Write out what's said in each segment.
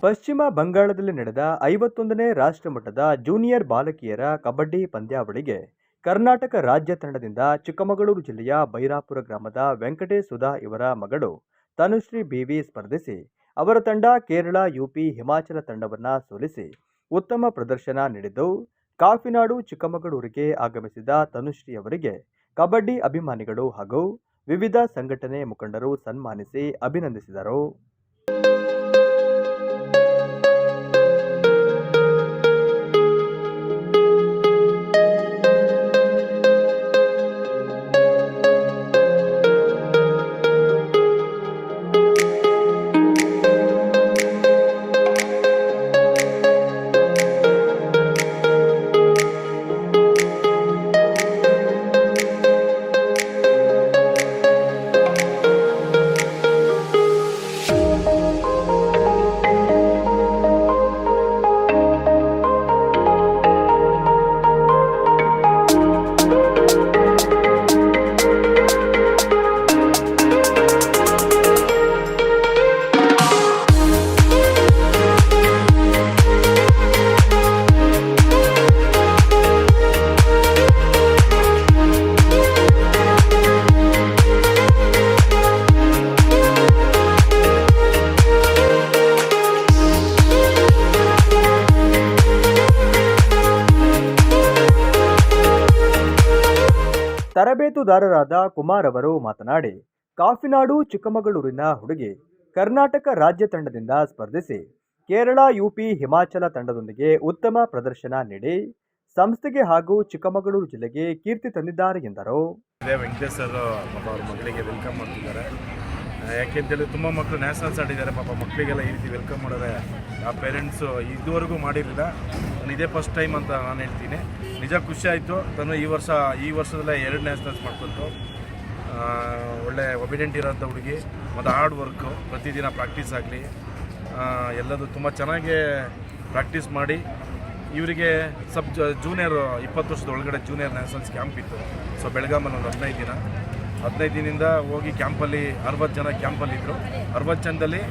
ಪಶ್ಚಿಮ ಬಂಗಾಳದಲ್ಲಿ ನಡೆದ 51ನೇ ರಾಷ್ಟ್ರಮಟ್ಟದ ಜೂನಿಯರ್ ಬಾಲಕಿಯರ ಕಬಡ್ಡಿ ಪಂದ್ಯಾವಳಿಗೆ ಕರ್ನಾಟಕ ರಾಜ್ಯ ತಂಡದಿಂದ ಚಿಕ್ಕಮಗಳೂರು ಜಿಲ್ಲೆಯ ಬೈರಾಪುರ ಗ್ರಾಮದ ವೆಂಕಟೇಶ್ ಸುಧಾ ಇವರ ಮಗಳು ತನುಶ್ರೀ ಬಿವಿ ಸ್ಪರ್ಧಿಸಿ ಅವರ ತಂಡ ಕೇರಳ, ಯುಪಿ, ಹಿಮಾಚಲ ತಂಡವನ್ನು ಸೋಲಿಸಿ ಉತ್ತಮ ಪ್ರದರ್ಶನ ನೀಡಿದ್ದು, ಕಾಫಿನಾಡು ಚಿಕ್ಕಮಗಳೂರಿಗೆ ಆಗಮಿಸಿದ ತನುಶ್ರೀ ಅವರಿಗೆ ಕಬಡ್ಡಿ ಅಭಿಮಾನಿಗಳು ಹಾಗೂ ವಿವಿಧ ಸಂಘಟನೆ ಮುಖಂಡರು ಸನ್ಮಾನಿಸಿ ಅಭಿನಂದಿಸಿದರು. ತರಬೇತುದಾರರಾದ ಕುಮಾರ್ ಅವರು ಮಾತನಾಡಿ, ಕಾಫಿನಾಡು ಚಿಕ್ಕಮಗಳೂರಿನ ಹುಡುಗಿ ಕರ್ನಾಟಕ ರಾಜ್ಯ ತಂಡದಿಂದ ಸ್ಪರ್ಧಿಸಿ ಕೇರಳ, ಯುಪಿ, ಹಿಮಾಚಲ ತಂಡದೊಂದಿಗೆ ಉತ್ತಮ ಪ್ರದರ್ಶನ ನೀಡಿ ಸಂಸ್ಥೆಗೆ ಹಾಗೂ ಚಿಕ್ಕಮಗಳೂರು ಜಿಲ್ಲೆಗೆ ಕೀರ್ತಿ ತಂದಿದ್ದಾರೆ ಎಂದರು. ವೆಂಕಟೇಶ್ ಸರ್ ಅವ್ರ ಮಗಳಿಗೆ ವೆಲ್ಕಮ್ ಮಾಡ್ತಿದ್ದಾರೆ. ಯಾಕೆಂತೇಳಿ ತುಂಬ ಮಕ್ಕಳು ನ್ಯಾಷನಲ್ಸ್ ಆಡಿದ್ದಾರೆ. ಪಾಪ ಮಕ್ಕಳಿಗೆಲ್ಲ ಈ ರೀತಿ ವೆಲ್ಕಮ್ ಮಾಡಿದ್ರೆ ಆ ಪೇರೆಂಟ್ಸು ಇದುವರೆಗೂ ಮಾಡಿರಲಿಲ್ಲ. ನಾನು ಇದೇ ಫಸ್ಟ್ ಟೈಮ್ ಅಂತ ನಾನು ಹೇಳ್ತೀನಿ. ನಿಜ ಖುಷಿ ಆಯಿತು. ತನು ಈ ವರ್ಷದಲ್ಲೇ 2 ನ್ಯಾಷನಲ್ಸ್ ಮಾಡ್ಕೊಂತು. ಒಳ್ಳೆ ಒಬಿಡೆಂಟ್ ಇರೋಂಥ ಹುಡುಗಿ ಮತ್ತು ಹಾರ್ಡ್ ವರ್ಕು, ಪ್ರತಿದಿನ ಪ್ರಾಕ್ಟೀಸ್ ಆಗಲಿ ಎಲ್ಲದು ತುಂಬ ಚೆನ್ನಾಗಿ ಪ್ರಾಕ್ಟೀಸ್ ಮಾಡಿ ಇವರಿಗೆ ಜೂನಿಯರ್ 20 ವರ್ಷದ ಒಳಗಡೆ ಜೂನಿಯರ್ ನ್ಯಾಷನಲ್ಸ್ ಕ್ಯಾಂಪ್ ಇತ್ತು. ಸೊ ಬೆಳಗಾಮಲ್ಲಿ ಒಂದು 15 ದಿನದಿಂದ ಹೋಗಿ ಕ್ಯಾಂಪಲ್ಲಿ 60 ಜನ ಕ್ಯಾಂಪಲ್ಲಿದ್ದರು. 60 ಜನದಲ್ಲಿ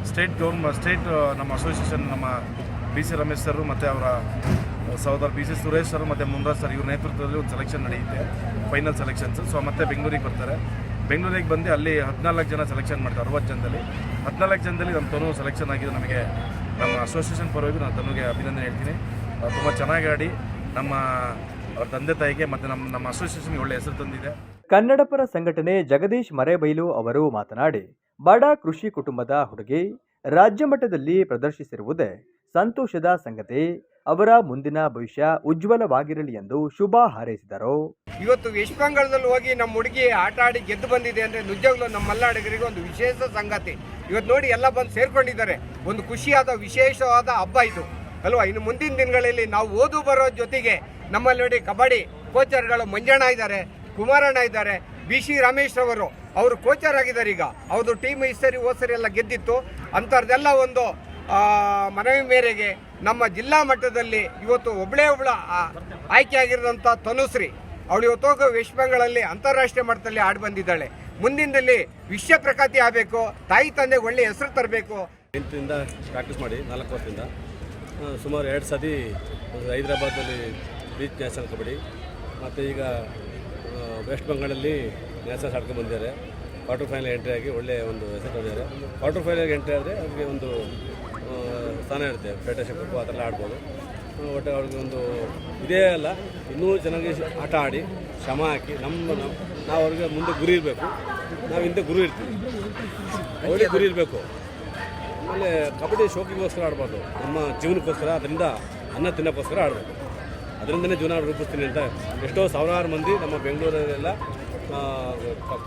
ಸ್ಟೇಟ್ ನಮ್ಮ ಅಸೋಸಿಯೇಷನ್ ನಮ್ಮ BC ರಮೇಶ್ ಸರ್ ಮತ್ತು ಅವರ ಸಹೋದರ BC ಸುರೇಶ್ ಸರ್ ಮತ್ತು ಮುನ್ರಾಜ್ ಸರ್ ಇವ್ರ ನೇತೃತ್ವದಲ್ಲಿ ಒಂದು ಸೆಲೆಕ್ಷನ್ ನಡೆಯುತ್ತೆ, ಫೈನಲ್ ಸೆಲೆಕ್ಷನ್ಸ್. ಸೊ ಮತ್ತೆ ಬೆಂಗಳೂರಿಗೆ ಬರ್ತಾರೆ. ಬೆಂಗಳೂರಿಗೆ ಬಂದು ಅಲ್ಲಿ 14 ಜನ ಸೆಲೆಕ್ಷನ್ ಮಾಡ್ತಾರೆ. 60 ಜನದಲ್ಲಿ 14 ಜನದಲ್ಲಿ ನಮ್ಮ ತನು ಸೆಲೆಕ್ಷನ್ ಆಗಿದೆ. ನಮಗೆ ನಮ್ಮ ಅಸೋಸಿಯೇಷನ್ ಪರವಾಗಿ ನಾನು ತನುಗೆ ಅಭಿನಂದನೆ ಹೇಳ್ತೀನಿ. ತುಂಬ ಚೆನ್ನಾಗಿ ಆಡಿ ನಮ್ಮ ಅವ್ರ ತಂದೆ ತಾಯಿಗೆ ಮತ್ತು ನಮ್ಮ ಅಸೋಸಿಯೇಷನ್ಗೆ ಒಳ್ಳೆ ಹೆಸರು ತಂದಿದೆ. ಕನ್ನಡಪರ ಸಂಘಟನೆ ಜಗದೀಶ್ ಮರೇಬೈಲು ಅವರು ಮಾತನಾಡಿ, ಬಡ ಕೃಷಿ ಕುಟುಂಬದ ಹುಡುಗಿ ರಾಜ್ಯ ಮಟ್ಟದಲ್ಲಿ ಪ್ರದರ್ಶಿಸಿರುವುದೇ ಸಂತೋಷದ ಸಂಗತಿ. ಅವರ ಮುಂದಿನ ಭವಿಷ್ಯ ಉಜ್ವಲವಾಗಿರಲಿ ಎಂದು ಶುಭ ಹಾರೈಸಿದರು. ಇವತ್ತು ವೆಸ್ಟ್ ಬೆಂಗಾಳದಲ್ಲಿ ಹೋಗಿ ನಮ್ಮ ಹುಡುಗಿ ಆಟ ಆಡಿ ಗೆದ್ದು ಬಂದಿದೆ ಅಂದರೆ ನಿಜವಾಗ್ಲೂ ನಮ್ಮ ಮಲ್ಲಾಡಿಗರಿಗೆ ಒಂದು ವಿಶೇಷ ಸಂಗತಿ. ಇವತ್ತು ನೋಡಿ ಎಲ್ಲ ಬಂದು ಸೇರ್ಕೊಂಡಿದ್ದಾರೆ. ಒಂದು ಖುಷಿಯಾದ ವಿಶೇಷವಾದ ಹಬ್ಬ ಇದು ಅಲ್ವಾ. ಇನ್ನು ಮುಂದಿನ ದಿನಗಳಲ್ಲಿ ನಾವು ಓದು ಬರೋ ಜೊತೆಗೆ ನಮ್ಮಲ್ಲಿ ನೋಡಿ ಕಬಡ್ಡಿ ಕೋಚರ್ಗಳು ಮಂಜಣ್ಣ ಇದ್ದಾರೆ, ಕುಮಾರಣ್ಣ ಇದ್ದಾರೆ, BC ರಮೇಶ್ ಅವರು ಕೋಚರ್ ಆಗಿದ್ದಾರೆ. ಈಗ ಅವ್ರದ್ದು ಟೀಮ್ ಈ ಸರಿ ಹೋದ ಸರಿ ಎಲ್ಲ ಗೆದ್ದಿತ್ತು. ಅಂಥದ್ದೆಲ್ಲ ಒಂದು ಮನವಿ ಮೇರೆಗೆ ನಮ್ಮ ಜಿಲ್ಲಾ ಮಟ್ಟದಲ್ಲಿ ಇವತ್ತು ಒಬ್ಬಳ ಆಯ್ಕೆ ಆಗಿರೋಂಥ ತನುಶ್ರೀ ಅವಳು ಇವತ್ತು ಹೋಗೋ ವೆಸ್ಟ್ ಬೆಂಗಾಳಲ್ಲಿ ಅಂತಾರಾಷ್ಟ್ರೀಯ ಮಟ್ಟದಲ್ಲಿ ಆಡಿ ಬಂದಿದ್ದಾಳೆ. ಮುಂದಿನದಲ್ಲಿ ವಿಶ್ವ ಪ್ರಖ್ಯಾತಿ ಆಗಬೇಕು, ತಾಯಿ ತಂದೆಗೆ ಒಳ್ಳೆ ಹೆಸರು ತರಬೇಕು. 8ರಿಂದ ಪ್ರಾಕ್ಟೀಸ್ ಮಾಡಿ 4 ವರ್ಷದಿಂದ ಸುಮಾರು 2 ಸತಿ ಹೈದರಾಬಾದಲ್ಲಿ ಬೀಚ್ ನ್ಯಾಷನಲ್ ಕಬಡ್ಡಿ ಮತ್ತು ಈಗ ವೆಸ್ಟ್ ಬೆಂಗಾಳಲ್ಲಿ ನ್ಯಾಷನಲ್ಸ್ ಆಡ್ಕೊಂಡು ಬಂದಿದ್ದಾರೆ. ಕ್ವಾರ್ಟರ್ ಫೈನಲ್ ಎಂಟ್ರಿ ಆಗಿ ಒಳ್ಳೆಯ ಒಂದು ಹೆಸರು ತಂದಿದ್ದಾರೆ. ಕ್ವಾರ್ಟರ್ ಫೈನಲ್ಗೆ ಎಂಟ್ರಿ ಆದರೆ ಅವ್ರಿಗೆ ಒಂದು ಸ್ಥಾನ ಇರುತ್ತೆ, ಫೆಡರೇಷನ್ ಕಪ್ಪು ಆ ಥರ ಆಡ್ಬೋದು. ಒಟ್ಟು ಅವ್ರಿಗೆ ಒಂದು ಇದೇ ಅಲ್ಲ, ಇನ್ನೂ ಚೆನ್ನಾಗಿ ಆಟ ಆಡಿ ಶ್ರಮ ಹಾಕಿ ನಾವು ಅವ್ರಿಗೆ ಮುಂದೆ ಗುರಿ ಇರಬೇಕು. ನಾವು ಹಿಂದೆ ಗುರು ಇರ್ತೀವಿ, ಒಳ್ಳೆ ಗುರಿ ಇರಬೇಕು. ಆಮೇಲೆ ಕಬಡ್ಡಿ ಶೋಕಿಗೋಸ್ಕರ ಆಡಬಾರ್ದು, ನಮ್ಮ ಜೀವನಕ್ಕೋಸ್ಕರ, ಅದರಿಂದ ಅನ್ನ ತಿನ್ನೋಕ್ಕೋಸ್ಕರ ಆಡಬೇಕು. ಅದರಿಂದನೇ ಜೀವನ ರೂಪಿಸ್ತೀನಿ ಅಂತ ಎಷ್ಟೋ ಸಾವಿರಾರು ಮಂದಿ ನಮ್ಮ ಬೆಂಗಳೂರಲ್ಲೆಲ್ಲ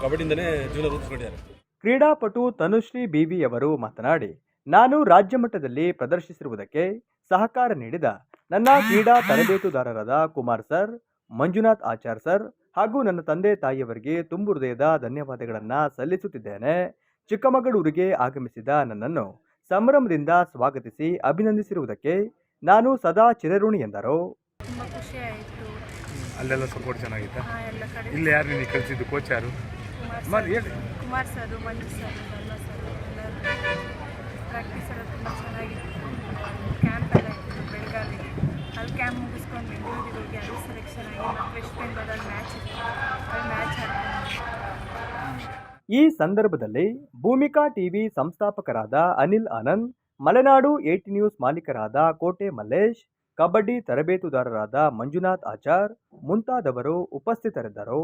ಕಬಡ್ಡಿಯಿಂದನೇ ಜೀವನ ರೂಪಿಸ್ಕೊಂಡಿದ್ದಾರೆ. ಕ್ರೀಡಾಪಟು ತನುಶ್ರೀ ಬಿವಿ ಅವರು ಮಾತನಾಡಿ, ನಾನು ರಾಜ್ಯ ಮಟ್ಟದಲ್ಲಿ ಪ್ರದರ್ಶಿಸಿರುವುದಕ್ಕೆ ಸಹಕಾರ ನೀಡಿದ ನನ್ನ ಕ್ರೀಡಾ ತರಬೇತುದಾರರಾದ ಕುಮಾರ್ ಸರ್, ಮಂಜುನಾಥ್ ಆಚಾರ್ ಸರ್ ಹಾಗೂ ನನ್ನ ತಂದೆ ತಾಯಿಯವರಿಗೆ ತುಂಬು ಹೃದಯದ ಧನ್ಯವಾದಗಳನ್ನು ಸಲ್ಲಿಸುತ್ತಿದ್ದೇನೆ. ಚಿಕ್ಕಮಗಳೂರಿಗೆ ಆಗಮಿಸಿದ ನನ್ನನ್ನು ಸಂಭ್ರಮದಿಂದ ಸ್ವಾಗತಿಸಿ ಅಭಿನಂದಿಸಿರುವುದಕ್ಕೆ ನಾನು ಸದಾ ಚಿರಋಣಿ ಎಂದರು. ತುಂಬ ಖುಷಿ ಆಯಿತು. ಅಲ್ಲೆಲ್ಲ ಸಪೋರ್ಟ್ ಚೆನ್ನಾಗಿತ್ತು. ಇಲ್ಲಿ ಯಾರು ನಿಮಗೆ ಕಲಿಸಿದ್ದು ಕೋಚ್ ಯಾರು? ಕುಮಾರ್ ಸರ್, ಮಂಜು ಸರ್, ಪ್ರಾಕ್ಟೀಸ್ ಎಲ್ಲ ತುಂಬ ಚೆನ್ನಾಗಿತ್ತು. ಕ್ಯಾಂಪ್ ಎಲ್ಲ ಇತ್ತು ಬೆಳಗಾವಿ. ಅಲ್ಲಿ ಕ್ಯಾಂಪ್ ಮುಗಿಸ್ಕೊಂಡು ಬೆಂಗಳೂರಿಗೆ ಹೋಗಿ ಅಲ್ಲಿ ಸೆಲೆಕ್ಷನ್ ಆಗಿ ಮತ್ತು ವೆಸ್ಟ್ ಬೆಂಗಾಲಲ್ಲಿ ಮ್ಯಾಚ್ ಇತ್ತು. ಅಲ್ಲಿ ಮ್ಯಾಚ್ ಆಡ್ಕೊಂಡು ಈ ಸಂದರ್ಭದಲ್ಲಿ ಭೂಮಿಕಾ ಟಿವಿ ಸಂಸ್ಥಾಪಕರಾದ ಅನಿಲ್ ಆನಂದ್, ಮಲೆನಾಡು 8 ನ್ಯೂಸ್ ಮಾಲೀಕರಾದ ಕೋಟೆ ಮಲ್ಲೇಶ್, ಕಬಡ್ಡಿ ತರಬೇತುದಾರರಾದ ಮಂಜುನಾಥ್ ಆಚಾರ್ ಮುಂತಾದವರು ಉಪಸ್ಥಿತರಿದ್ದರು.